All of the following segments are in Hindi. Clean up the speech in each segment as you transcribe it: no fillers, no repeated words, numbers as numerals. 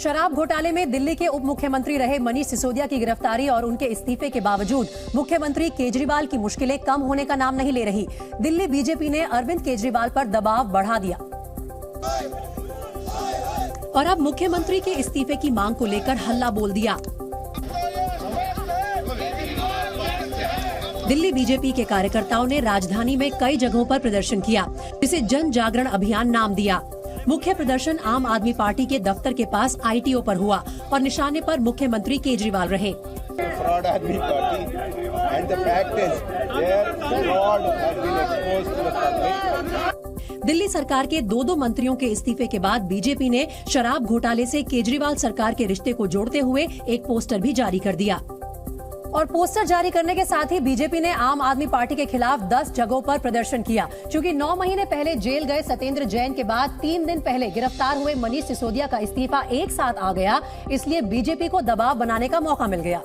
शराब घोटाले में दिल्ली के उप मुख्यमंत्री रहे मनीष सिसोदिया की गिरफ्तारी और उनके इस्तीफे के बावजूद मुख्यमंत्री केजरीवाल की मुश्किलें कम होने का नाम नहीं ले रही। दिल्ली बीजेपी ने अरविंद केजरीवाल पर दबाव बढ़ा दिया और अब मुख्यमंत्री के इस्तीफे की मांग को लेकर हल्ला बोल दिया। दिल्ली बीजेपी के कार्यकर्ताओं ने राजधानी में कई जगहों पर प्रदर्शन किया, जिसे जन जागरण अभियान नाम दिया। मुख्य प्रदर्शन आम आदमी पार्टी के दफ्तर के पास ITO पर हुआ और निशाने पर मुख्यमंत्री केजरीवाल रहे। दिल्ली सरकार के दो मंत्रियों के इस्तीफे के बाद बीजेपी ने शराब घोटाले से केजरीवाल सरकार के रिश्ते को जोड़ते हुए एक पोस्टर भी जारी कर दिया। और पोस्टर जारी करने के साथ ही बीजेपी ने आम आदमी पार्टी के खिलाफ 10 जगहों पर प्रदर्शन किया। क्योंकि 9 महीने पहले जेल गए सत्येंद्र जैन के बाद 3 दिन पहले गिरफ्तार हुए मनीष सिसोदिया का इस्तीफा एक साथ आ गया, इसलिए बीजेपी को दबाव बनाने का मौका मिल गया।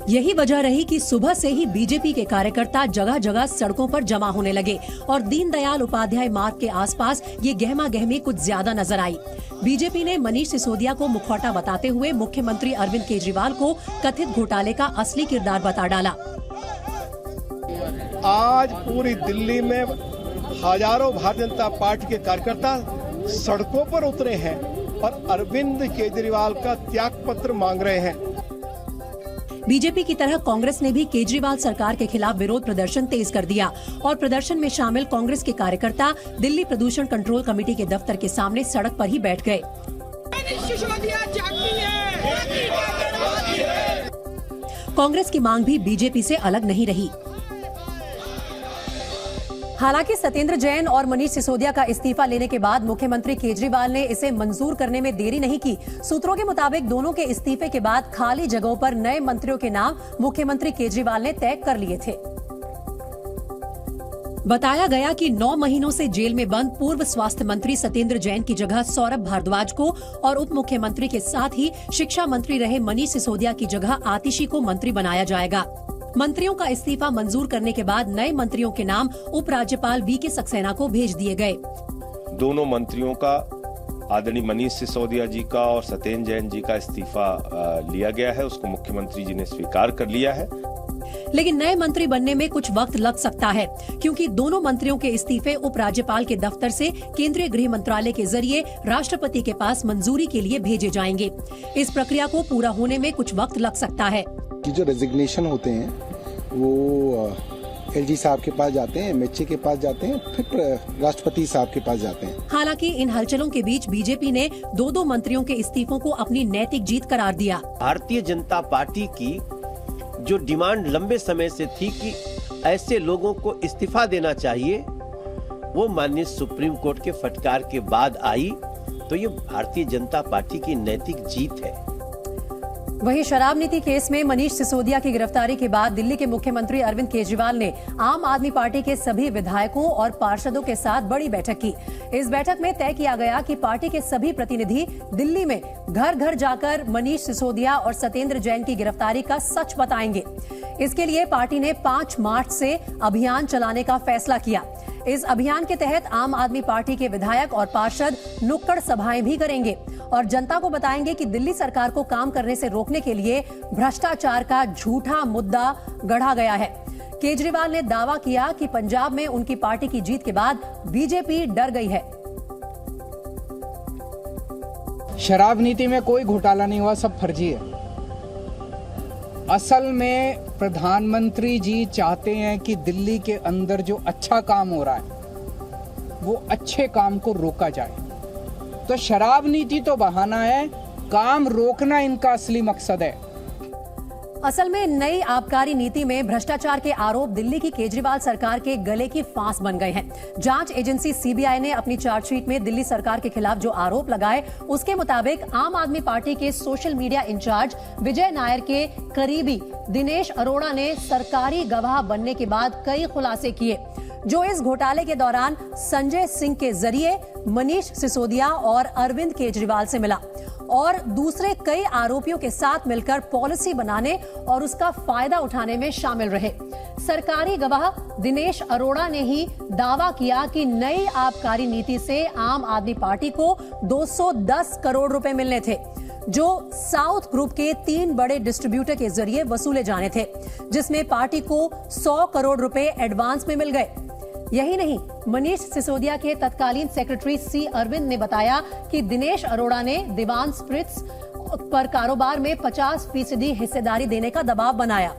यही वजह रही कि सुबह से ही बीजेपी के कार्यकर्ता जगह जगह सड़कों पर जमा होने लगे और दीनदयाल उपाध्याय मार्ग के आसपास ये गहमा गहमी कुछ ज्यादा नजर आई। बीजेपी ने मनीष सिसोदिया को मुखौटा बताते हुए मुख्यमंत्री अरविंद केजरीवाल को कथित घोटाले का असली किरदार बता डाला। आज पूरी दिल्ली में हजारों भारतीय जनता पार्टी के कार्यकर्ता सड़कों पर उतरे हैं और अरविंद केजरीवाल का त्याग पत्र मांग रहे हैं। बीजेपी की तरह कांग्रेस ने भी केजरीवाल सरकार के खिलाफ विरोध प्रदर्शन तेज कर दिया और प्रदर्शन में शामिल कांग्रेस के कार्यकर्ता दिल्ली प्रदूषण कंट्रोल कमेटी के दफ्तर के सामने सड़क पर ही बैठ गए। कांग्रेस की मांग भी बीजेपी से अलग नहीं रही। हालांकि सत्येंद्र जैन और मनीष सिसोदिया का इस्तीफा लेने के बाद मुख्यमंत्री केजरीवाल ने इसे मंजूर करने में देरी नहीं की। सूत्रों के मुताबिक दोनों के इस्तीफे के बाद खाली जगहों पर नए मंत्रियों के नाम मुख्यमंत्री केजरीवाल ने तय कर लिए थे। बताया गया कि 9 महीनों से जेल में बंद पूर्व स्वास्थ्य मंत्री सत्येंद्र जैन की जगह सौरभ भारद्वाज को और उप मुख्यमंत्री के साथ ही शिक्षा मंत्री रहे मनीष सिसोदिया की जगह आतिशी को मंत्री बनाया जाएगा। मंत्रियों का इस्तीफा मंजूर करने के बाद नए मंत्रियों के नाम उपराज्यपाल VK सक्सेना को भेज दिए गए। दोनों मंत्रियों का आदरणीय मनीष सिसोदिया जी का और सत्येंद्र जैन जी का इस्तीफा लिया गया है, उसको मुख्यमंत्री जी ने स्वीकार कर लिया है। लेकिन नए मंत्री बनने में कुछ वक्त लग सकता है, क्योंकि दोनों मंत्रियों के इस्तीफे उपराज्यपाल के दफ्तर से केंद्रीय गृह मंत्रालय के जरिए राष्ट्रपति के पास मंजूरी के लिए भेजे जाएंगे। इस प्रक्रिया को पूरा होने में कुछ वक्त लग सकता है। जो रेजिग्नेशन होते हैं वो LG साहब के पास जाते हैं, MHA के पास जाते हैं, फिर राष्ट्रपति साहब के पास जाते हैं। हालांकि इन हलचलों के बीच बीजेपी ने दो मंत्रियों के इस्तीफों को अपनी नैतिक जीत करार दिया। भारतीय जनता पार्टी की जो डिमांड लंबे समय से थी कि ऐसे लोगों को इस्तीफा देना चाहिए, वो माननीय सुप्रीम कोर्ट के फटकार के बाद आई, तो ये भारतीय जनता पार्टी की नैतिक जीत है। वहीं शराब नीति केस में मनीष सिसोदिया की गिरफ्तारी के बाद दिल्ली के मुख्यमंत्री अरविंद केजरीवाल ने आम आदमी पार्टी के सभी विधायकों और पार्षदों के साथ बड़ी बैठक की। इस बैठक में तय किया गया कि पार्टी के सभी प्रतिनिधि दिल्ली में घर घर जाकर मनीष सिसोदिया और सत्येंद्र जैन की गिरफ्तारी का सच बताएंगे। इसके लिए पार्टी ने 5 मार्च से अभियान चलाने का फैसला किया। इस अभियान के तहत आम आदमी पार्टी के विधायक और पार्षद नुक्कड़ सभाएं भी करेंगे और जनता को बताएंगे कि दिल्ली सरकार को काम करने से रोकने के लिए भ्रष्टाचार का झूठा मुद्दा गढ़ा गया है। केजरीवाल ने दावा किया कि पंजाब में उनकी पार्टी की जीत के बाद बीजेपी डर गई है। शराब नीति में कोई घोटाला नहीं हुआ, सब फर्जी है। असल में प्रधानमंत्री जी चाहते हैं कि दिल्ली के अंदर जो अच्छा काम हो रहा है वो अच्छे काम को रोका जाए। तो शराब नीति तो बहाना है, काम रोकना इनका असली मकसद है। असल में नई आबकारी नीति में भ्रष्टाचार के आरोप दिल्ली की केजरीवाल सरकार के गले की फांस बन गए हैं। जांच एजेंसी CBI ने अपनी चार्जशीट में दिल्ली सरकार के खिलाफ जो आरोप लगाए, उसके मुताबिक आम आदमी पार्टी के सोशल मीडिया इंचार्ज विजय नायर के करीबी दिनेश अरोड़ा ने सरकारी गवाह बनने के बाद कई खुलासे किए, जो इस घोटाले के दौरान संजय सिंह के जरिए मनीष सिसोदिया और अरविंद केजरीवाल से मिला और दूसरे कई आरोपियों के साथ मिलकर पॉलिसी बनाने और उसका फायदा उठाने में शामिल रहे। सरकारी गवाह दिनेश अरोड़ा ने ही दावा किया कि नई आबकारी नीति से आम आदमी पार्टी को 210 करोड़ रुपए मिलने थे, जो साउथ ग्रुप के 3 बड़े डिस्ट्रीब्यूटर के जरिए वसूले जाने थे, जिसमें पार्टी को 100 करोड़ रुपए एडवांस में मिल गए। यही नहीं, मनीष सिसोदिया के तत्कालीन सेक्रेटरी सी अरविंद ने बताया कि दिनेश अरोड़ा ने दीवान स्प्रिट्स पर कारोबार में 50% हिस्सेदारी देने का दबाव बनाया।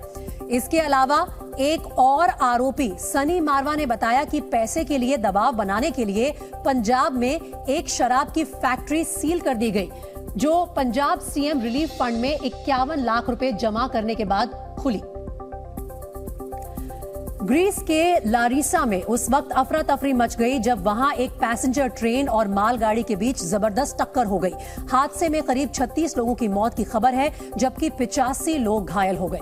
इसके अलावा एक और आरोपी सनी मारवा ने बताया कि पैसे के लिए दबाव बनाने के लिए पंजाब में एक शराब की फैक्ट्री सील कर दी गई, जो पंजाब सीएम रिलीफ फंड में 51 लाख रुपए जमा करने के बाद खुली। ग्रीस के लारिसा में उस वक्त अफरा तफरी मच गई जब वहां एक पैसेंजर ट्रेन और मालगाड़ी के बीच जबरदस्त टक्कर हो गई। हादसे में करीब 36 लोगों की मौत की खबर है, जबकि 85 लोग घायल हो गए।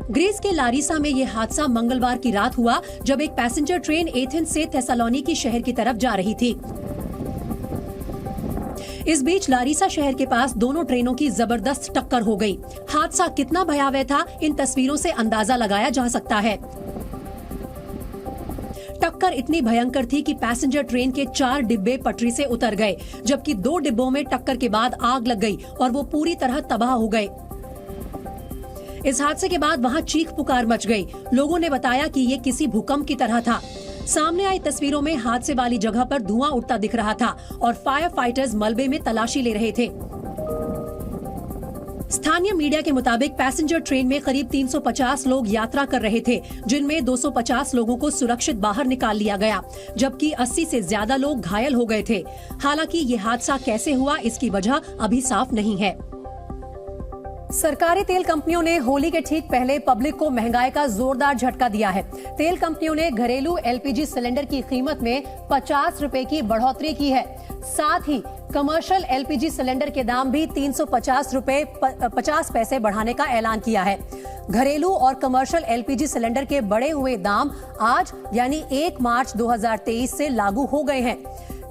ग्रीस के लारिसा में यह हादसा मंगलवार की रात हुआ, जब एक पैसेंजर ट्रेन एथेंस से थेसालोनिकी शहर की तरफ जा रही थी। इस बीच लारिसा शहर के पास दोनों ट्रेनों की जबरदस्त टक्कर हो गई। हादसा कितना भयावह था, इन तस्वीरों से अंदाजा लगाया जा सकता है। टक्कर इतनी भयंकर थी कि पैसेंजर ट्रेन के 4 डिब्बे पटरी से उतर गए, जबकि 2 डिब्बों में टक्कर के बाद आग लग गई और वो पूरी तरह तबाह हो गए। इस हादसे के बाद वहां चीख पुकार मच गई। लोगों ने बताया कि ये किसी भूकंप की तरह था। सामने आई तस्वीरों में हादसे वाली जगह पर धुआं उठता दिख रहा था और फायर फाइटर्स मलबे में तलाशी ले रहे थे। स्थानीय मीडिया के मुताबिक पैसेंजर ट्रेन में करीब 350 लोग यात्रा कर रहे थे, जिनमें 250 लोगों को सुरक्षित बाहर निकाल लिया गया, जबकि 80 से ज्यादा लोग घायल हो गए थे। हालांकि ये हादसा कैसे हुआ, इसकी वजह अभी साफ नहीं है। सरकारी तेल कंपनियों ने होली के ठीक पहले पब्लिक को महंगाई का जोरदार झटका दिया है। तेल कंपनियों ने घरेलू एलपीजी सिलेंडर की कीमत में 50 रुपए की बढ़ोतरी की है। साथ ही कमर्शियल एलपीजी सिलेंडर के दाम भी 350 रुपए 50 पैसे बढ़ाने का ऐलान किया है। घरेलू और कमर्शियल एलपीजी सिलेंडर के बढ़े हुए दाम आज यानी 1 मार्च 2023 से लागू हो गए हैं।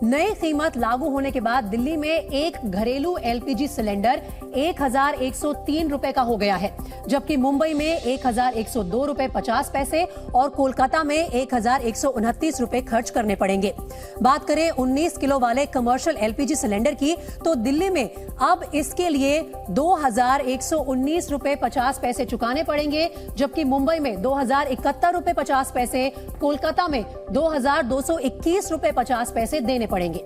नई कीमत लागू होने के बाद दिल्ली में एक घरेलू एलपीजी सिलेंडर 1103 रुपए का हो गया है, जबकि मुंबई में 1102 रुपए 50 पैसे और कोलकाता में 1129 रुपए खर्च करने पड़ेंगे। बात करें 19 किलो वाले कमर्शियल एलपीजी सिलेंडर की, तो दिल्ली में अब इसके लिए 2119 रुपए 50 पैसे चुकाने पड़ेंगे, जबकि मुंबई में 2071 रुपए 50 पैसे, कोलकाता में 2221 रुपए 50 पैसे देने पड़ेंगे।